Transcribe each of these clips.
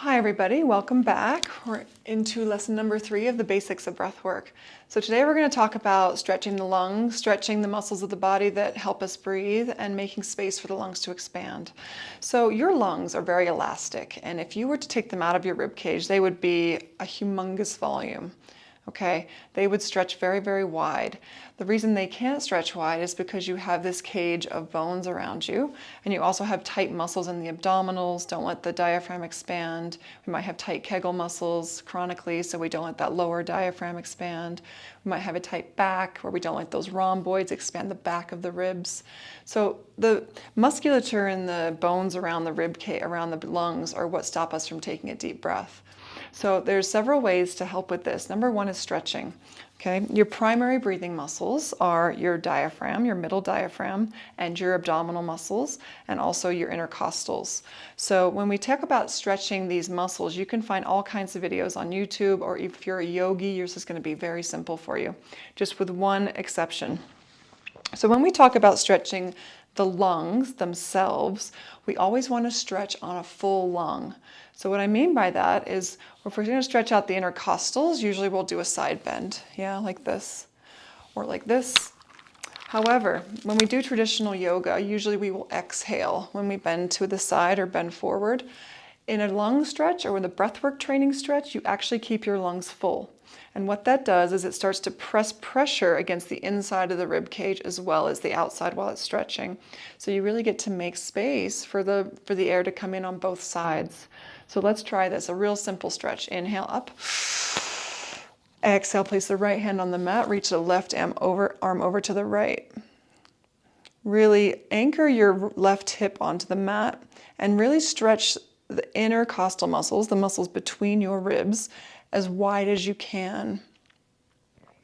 Hi everybody, welcome back. We're into lesson number 3 of the basics of breath work. So today we're going to talk about stretching the lungs, stretching the muscles of the body that help us breathe, and making space for the lungs to expand. So your lungs are very elastic, and if you were to take them out of your rib cage, they would be a humongous volume. Okay, they would stretch very, very wide. The reason they can't stretch wide is because you have this cage of bones around you, and you also have tight muscles in the abdominals. Don't let the diaphragm expand. We might have tight Kegel muscles chronically, so we don't let that lower diaphragm expand. We might have a tight back where we don't let those rhomboids expand the back of the ribs. So the musculature and the bones around the rib cage, around the lungs, are what stop us from taking a deep breath. So there's several ways to help with this. Number one is stretching. Okay, your primary breathing muscles are your diaphragm, your middle diaphragm, and your abdominal muscles, and also your intercostals. So when we talk about stretching these muscles, you can find all kinds of videos on YouTube, or if you're a yogi, yours is going to be very simple for you, just with one exception. So when we talk about stretching the lungs themselves, we always want to stretch on a full lung. So what I mean by that is, if we're going to stretch out the intercostals, usually we'll do a side bend, yeah, like this, or like this. However, when we do traditional yoga, usually we will exhale when we bend to the side or bend forward. In a lung stretch or with a breathwork training stretch, you actually keep your lungs full. And what that does is it starts to press pressure against the inside of the rib cage as well as the outside while it's stretching. So you really get to make space for the air to come in on both sides. So let's try this, a real simple stretch. Inhale up. Exhale, place the right hand on the mat, reach the left arm over to the right. Really anchor your left hip onto the mat and really stretch the intercostal muscles, the muscles between your ribs, as wide as you can.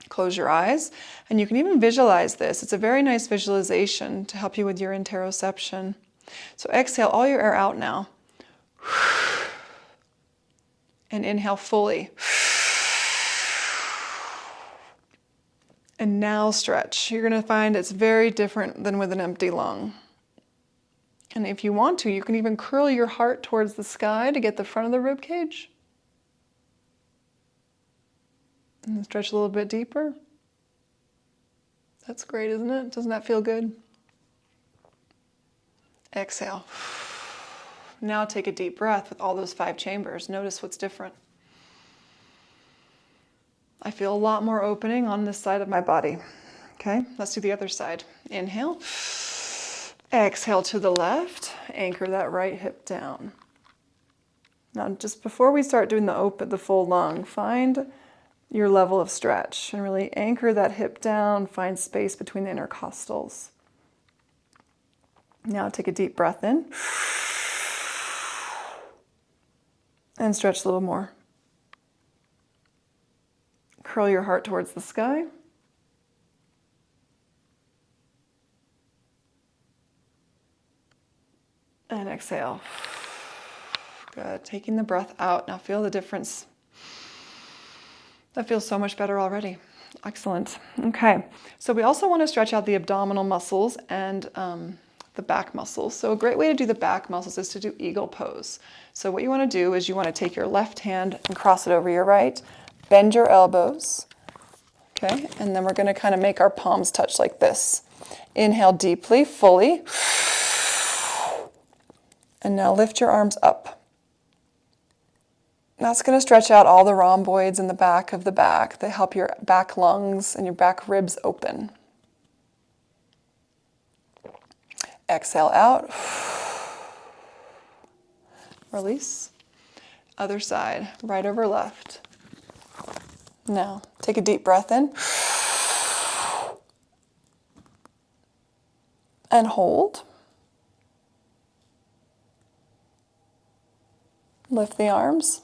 Close your eyes, and you can even visualize this. It's a very nice visualization to help you with your interoception. So exhale all your air out now. And inhale fully. And now stretch. You're going to find it's very different than with an empty lung. And if you want to, you can even curl your heart towards the sky to get the front of the rib cage. And stretch a little bit deeper. That's great, isn't it? Doesn't that feel good? Exhale. Now take a deep breath with all those 5 chambers. Notice what's different. I feel a lot more opening on this side of my body. Okay, let's do the other side. Inhale. Exhale to the left. Anchor that right hip down. Now, just before we start doing the full lung, find your level of stretch and really anchor that hip down. Find space between the intercostals. Now take a deep breath in. And stretch a little more. Curl your heart towards the sky. And exhale. Good. Taking the breath out. Now feel the difference. That feels so much better already. Excellent. Okay. So we also want to stretch out the abdominal muscles and the back muscles. So a great way to do the back muscles is to do eagle pose. So what you want to do is you want to take your left hand and cross it over your right. Bend your elbows. Okay. And then we're going to kind of make our palms touch like this. Inhale deeply, fully. And now lift your arms up. That's going to stretch out all the rhomboids in the back of the back that help your back lungs and your back ribs open. Exhale out. Release. Other side, right over left. Now, take a deep breath in. And hold. Lift the arms.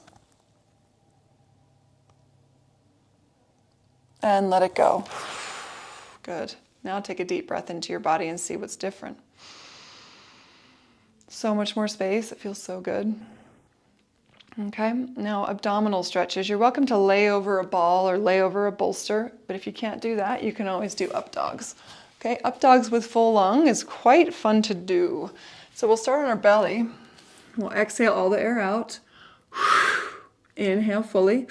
And let it go. Good. Now take a deep breath into your body and see what's different. So much more space. It feels so good. Okay. Now abdominal stretches. You're welcome to lay over a ball or lay over a bolster, but if you can't do that, you can always do up dogs. Okay. Up dogs with full lung is quite fun to do. So we'll start on our belly. We'll exhale all the air out. Inhale fully.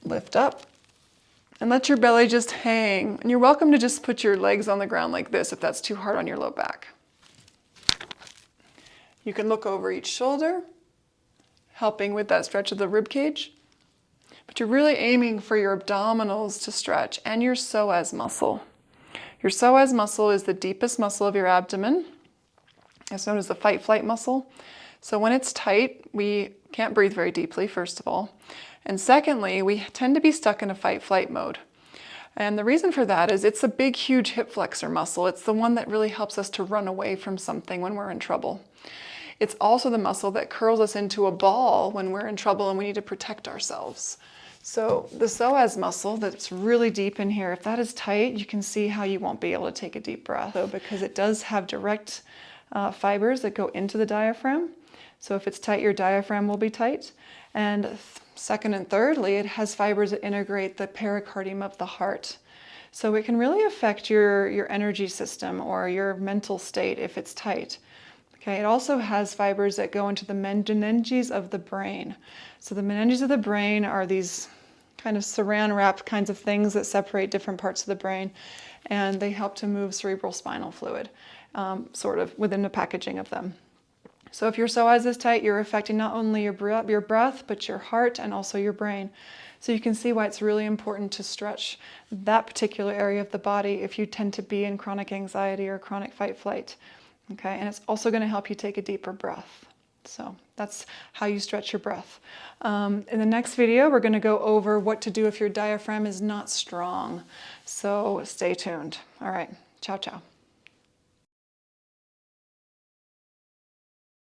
Lift up. And let your belly just hang. And you're welcome to just put your legs on the ground like this if that's too hard on your low back. You can look over each shoulder, helping with that stretch of the rib cage. But you're really aiming for your abdominals to stretch and your psoas muscle. Your psoas muscle is the deepest muscle of your abdomen. It's known as the fight-flight muscle. So when it's tight, we can't breathe very deeply, first of all. And secondly, we tend to be stuck in a fight-flight mode. And the reason for that is it's a big, huge hip flexor muscle. It's the one that really helps us to run away from something when we're in trouble. It's also the muscle that curls us into a ball when we're in trouble and we need to protect ourselves. So the psoas muscle that's really deep in here, if that is tight, you can see how you won't be able to take a deep breath. So because it does have direct fibers that go into the diaphragm. So if it's tight, your diaphragm will be tight. And second and thirdly, it has fibers that integrate the pericardium of the heart. So it can really affect your energy system or your mental state if it's tight. Okay, it also has fibers that go into the meninges of the brain. So the meninges of the brain are these kind of saran wrap kinds of things that separate different parts of the brain, and they help to move cerebral spinal fluid, sort of within the packaging of them. So if your psoas is tight, you're affecting not only your breath, but your heart and also your brain. So you can see why it's really important to stretch that particular area of the body if you tend to be in chronic anxiety or chronic fight-flight. Okay, and it's also going to help you take a deeper breath. So that's how you stretch your breath. In the next video, we're going to go over what to do if your diaphragm is not strong. So stay tuned. All right, ciao, ciao.